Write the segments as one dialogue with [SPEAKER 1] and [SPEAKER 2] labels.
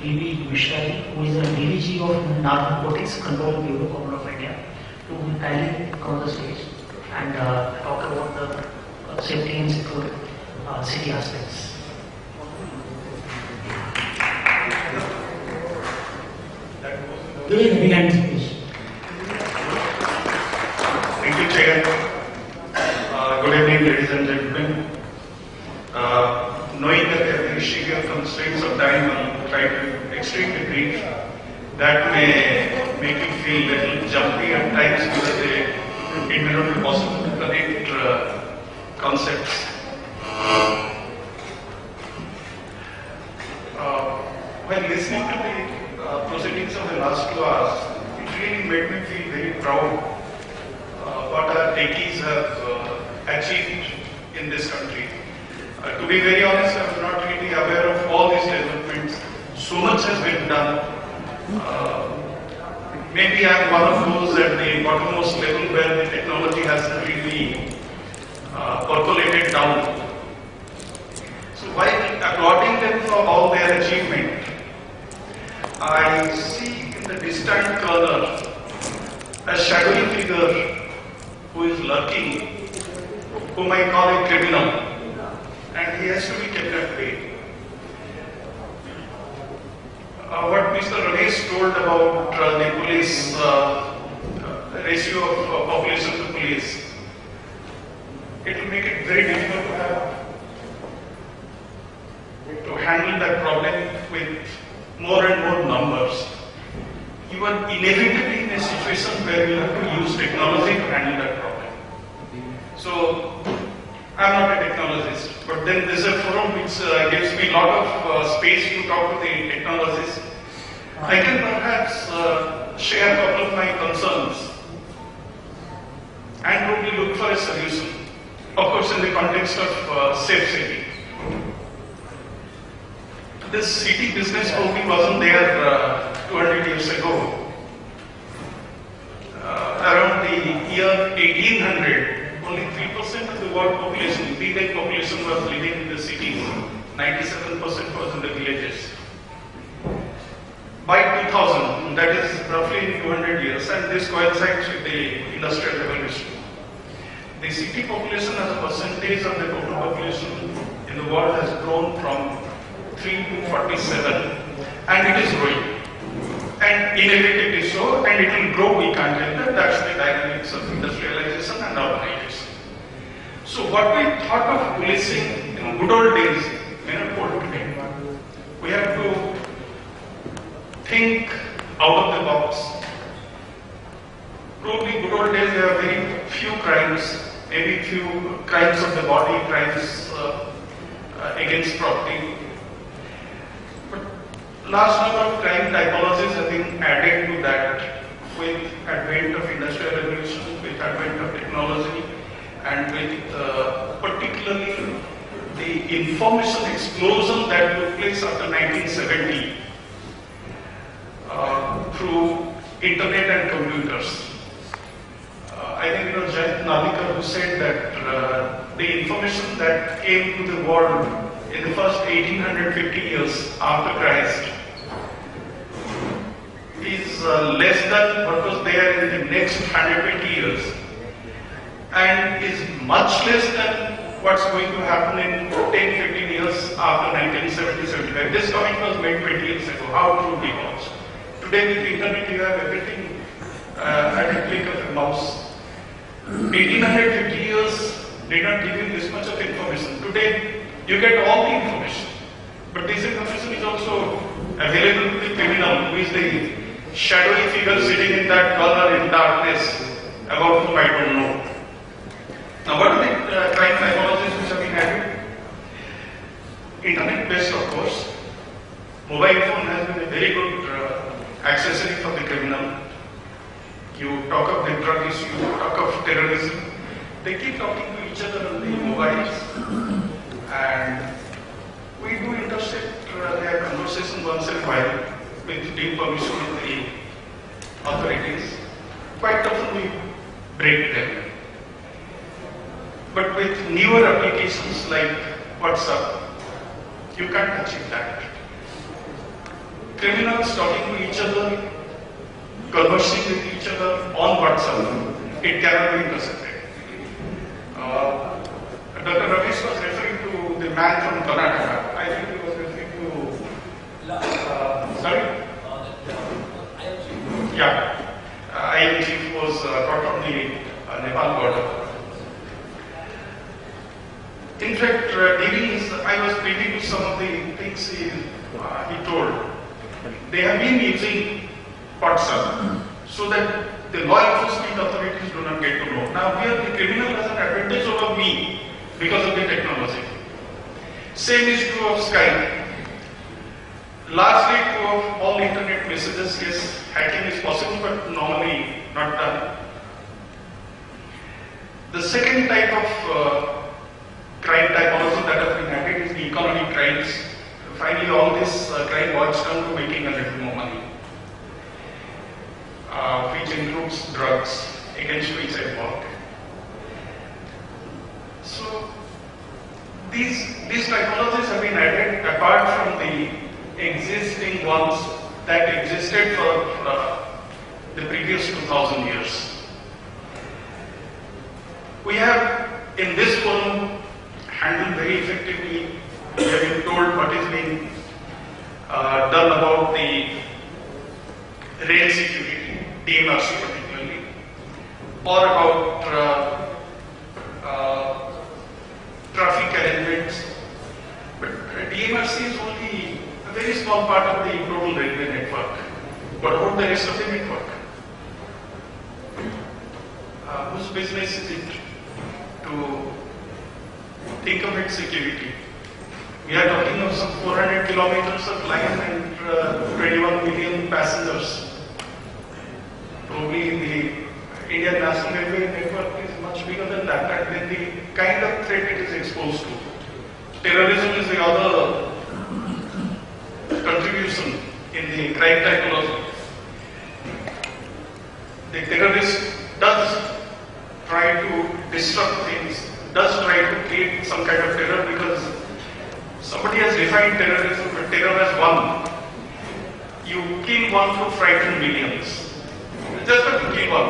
[SPEAKER 1] B.B. Mishra, who is the DDG of Narcotics Control Bureau, Government of India, to kindly come on the stage and talk about the safety and secure city aspects. Do you have any please?
[SPEAKER 2] Thank you, Chair. Good evening, ladies and gentlemen. Knowing that there are sheer constraints of time, I will try to be extremely brief. That may make you feel a little jumpy at times because it may not be possible to connect concepts. When listening to the proceedings of the last 2 hours, it really made me feel very proud what our techies have achieved in this country. To be very honest, I was not really aware of all these developments. So much has been done. Maybe I am one of those at the bottommost level where the technology hasn't really percolated down. So while applauding them for all their achievement, I see in the distant corner a shadowy figure who is lurking, whom I call a criminal. And he has to be kept at bay. What Mr. Ramesh told about the police ratio of population to police, it will make it very difficult to handle that problem with more and more numbers. You are inevitably in a situation where you have to use technology to handle that problem. So, I am not a technologist, but then there is a forum which gives me a lot of space to talk to the technologists. I can perhaps share a couple of my concerns and probably look for a solution. Of course, in the context of safe city. This city business probably wasn't there 200 years ago. Around the year 1800, only 3% of the world population, female population, was living in the cities. 97% was in the villages. By 2000, that is roughly in 200 years, and this coincides with the Industrial Revolution. The city population as a percentage of the total population in the world has grown from 3 to 47, and it is growing. And inevitably so, and it will grow, we can't help it. That's the dynamics of industrialization and urbanization. So what we thought of policing in good old days may not hold today. We have to think out of the box. Probably good old days there are very few crimes, maybe few crimes of the body, crimes against property. Large number of crime typologies have been added to that with advent of industrial revolution, with advent of technology, and with particularly the information explosion that took place after 1970 through internet and computers. I think it was Jayant Narlikar who said that the information that came to the world in the first 1850 years after Christ is less than what was there in the next 120 years, and is much less than what's going to happen in 10-15 years after 1970-75. This comment was made 20 years ago. How true it was. Today with the internet you have everything at a click of a mouse. 1850 years did not give you this much of information. Today you get all the information, but this information is also available to the criminal, who is the shadowy figure sitting in that corner in darkness, about whom I don't know. Now what are the crime typologies which have been added? Internet based, of course. Mobile phone has been a very good accessory for the criminal. You talk of the drug issue, you talk of terrorism, they keep talking to each other on the mobiles. And we do intercept their conversation once in a while with due permission of the authorities. Quite often we break them. But with newer applications like WhatsApp, you can't achieve that. criminals talking to each other, conversing with each other on WhatsApp. It cannot be intercepted. Dr. Ramesh was referring to the man from Karnataka. I think he was referring to. Sorry? Yeah. IM chief was caught from the Nepal border. In fact, I was reading some of the things he told. They have been using WhatsApp so that the law enforcement authorities do not get to know. Now here the criminal has an advantage over me because of the technology. Same is true of Skype. Largely true of all internet messages. Yes, hacking is possible, but normally not done. The second type of crime typology that has been added is the economic crimes. Finally, all this crime boils down to making a little more money, which includes drugs, against which I work. So, these typologies have been added apart from the existing ones that existed for the previous 2000 years. We have, in this forum, handled very effectively. We have been told what is being done about the rail security, DMRC particularly, or about traffic arrangements. But DMRC is only a very small part of the total railway network. What about the rest of the network? Whose business is it to think of its security? We are talking of some 400 kilometers of line and 21 million passengers. Probably the Indian National Railway network is much bigger than that, and then the kind of threat it is exposed to. Terrorism is the other contribution in the crime typology. The terrorist does try to disrupt things, does try to create some kind of terror, because somebody has defined terrorism, but terror as one. You kill one to frighten millions. Just not to kill one.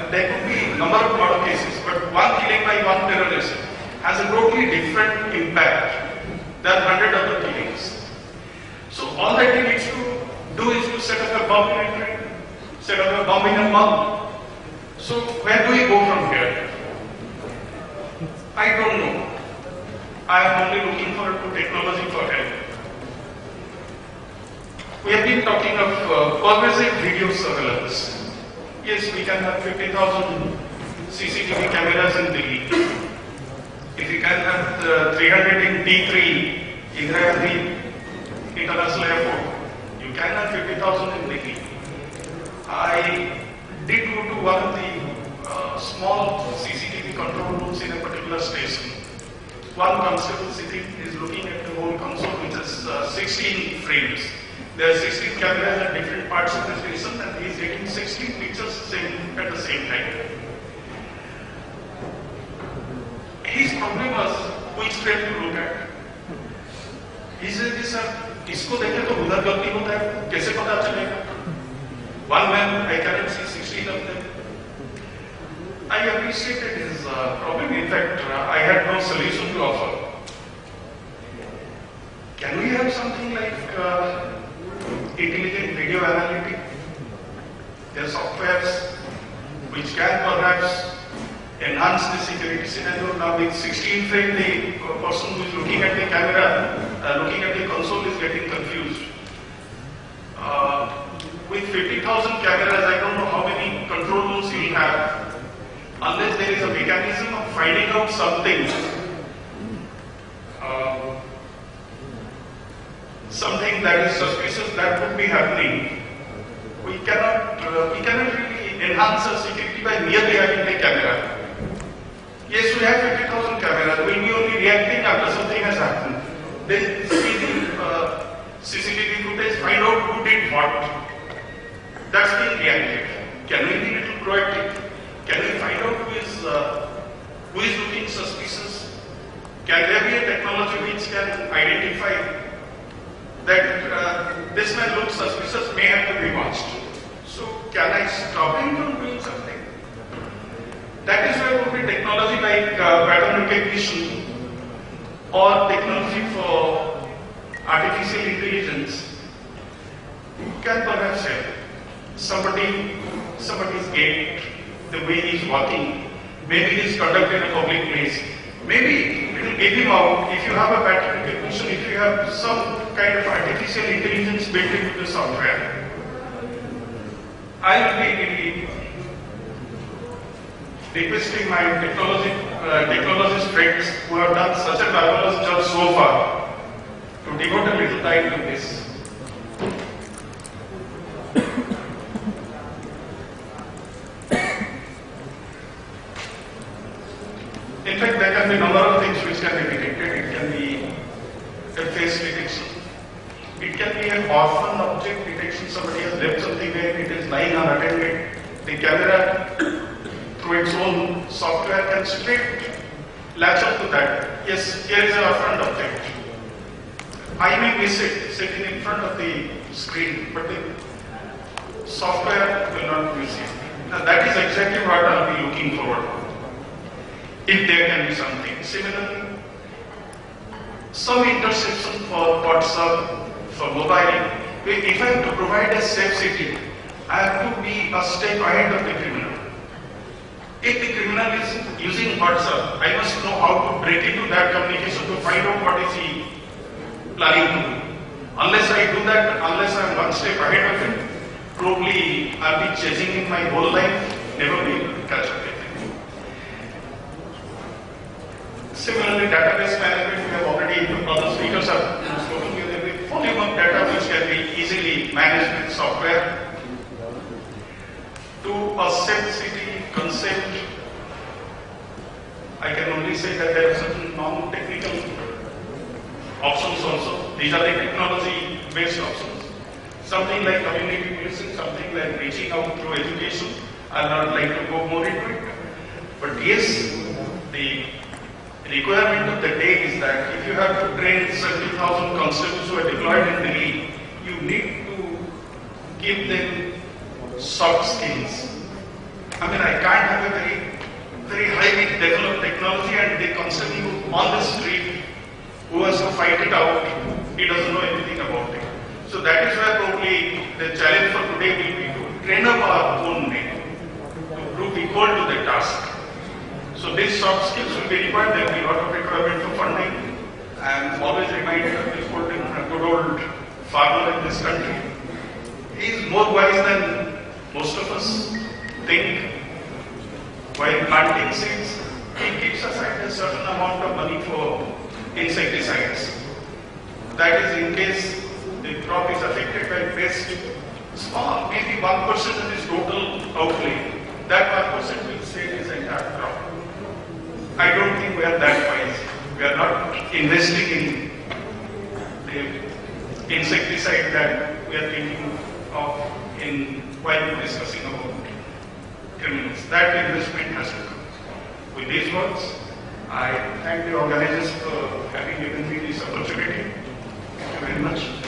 [SPEAKER 2] There could be a number of murder cases, but one killing by one terrorist has a totally different impact than 100 other killings. So all that he needs to do is to set up a bomb in a train, set up a bomb in a mall. So where do we go from here? I don't know. I am only looking for technology for help. We have been talking of pervasive video surveillance. Yes, we can have 50,000 CCTV cameras in Delhi. If we can have 300 in T3, Indira Gandhi International Airport, you can have 50,000 in Delhi. I did go to one of the small CCTV control rooms in a particular station. One constable sitting is looking at the whole console, which is 16 frames. There are 16 cameras at different parts of the station, and he is taking 16 pictures at the same time. His problem was which frame to look at. He said, sir, इसको देखे तो उधर गलती होता है, कैसे पता चलेगा? One man, I cannot see 16 of them. I appreciated his problem. In fact, I had no solution to offer. Can we have something like intelligent video analytic? There are softwares which can perhaps enhance the security scenario. Now with 16 frame, the person who is looking at the camera, looking at the console is getting confused. With 50,000 cameras, I don't know how many control rooms he will have. Unless there is a mechanism of finding out something, something that is suspicious that could be happening, we cannot really enhance our security by merely having the camera. Yes, we have 50,000 cameras. We'll be only reacting after something has happened. Then see the CCTV footage, find out who did what. That's being reactive. Can we be a little proactive? Can we find out who is looking suspicious? Can there be a technology which can identify that this man looks suspicious, may have to be watched. So can I stop him from doing something? That is where would be technology like pattern recognition or technology for artificial intelligence can perhaps help. Somebody's gait, the way he is walking, maybe he is conducted in a public place, maybe it will give him out. If you have a pattern recognition, if you have some kind of artificial intelligence built into the software, I will be really requesting my technologist friends who have done such a marvelous job so far to devote a little time to this. In fact, there can be a number of things which can be detected. It can be a face detection. It can be an orphan object detection. Somebody has left something there, it is lying unattended. The camera, through its own software, can straight latch on to that. Yes, here is an orphan object. I may miss it sitting in front of the screen, but the software will not miss it. And that is exactly what I will be looking forward to. If there can be something. Similarly, some interception for WhatsApp, for mobile. If I have to provide a safe city, I have to be a step ahead of the criminal. If the criminal is using WhatsApp, I must know how to break into that communication to find out what is he planning to do. Unless I do that, unless I am one step ahead of him, probably I'll be chasing him my whole life, never be able to catch up with him. Similarly, database management, we have already, other speakers have spoken with a volume of data which can be easily managed with software. To a safe city concept, I can only say that there are certain non-technical options also. These are the technology-based options. Something like community policing, something like reaching out through education. I'll not like to go more into it. But yes, the requirement of the day is that if you have to train 70,000 constables who are deployed in Delhi, you need to give them soft skills. I mean, I can't have a very highly developed technology and the constable on the street who has to fight it out, he doesn't know anything about it. So that is where probably the challenge for today will be to train up our own men to prove equal to the task. So these soft skills will be required. There will be a lot of requirement for funding. I am always reminded of this good old farmer in this country. He is more wise than most of us think. While planting seeds, he keeps aside a certain amount of money for insecticides. That is in case the crop is affected by pest, small, maybe 1% of his total outlay. That 1% will save his entire crop. I don't think we are that wise. We are not investing in the insecticide that we are thinking of while we're discussing about criminals. That investment has to come. With these words, I thank the organizers for having given me this opportunity. Thank you very much.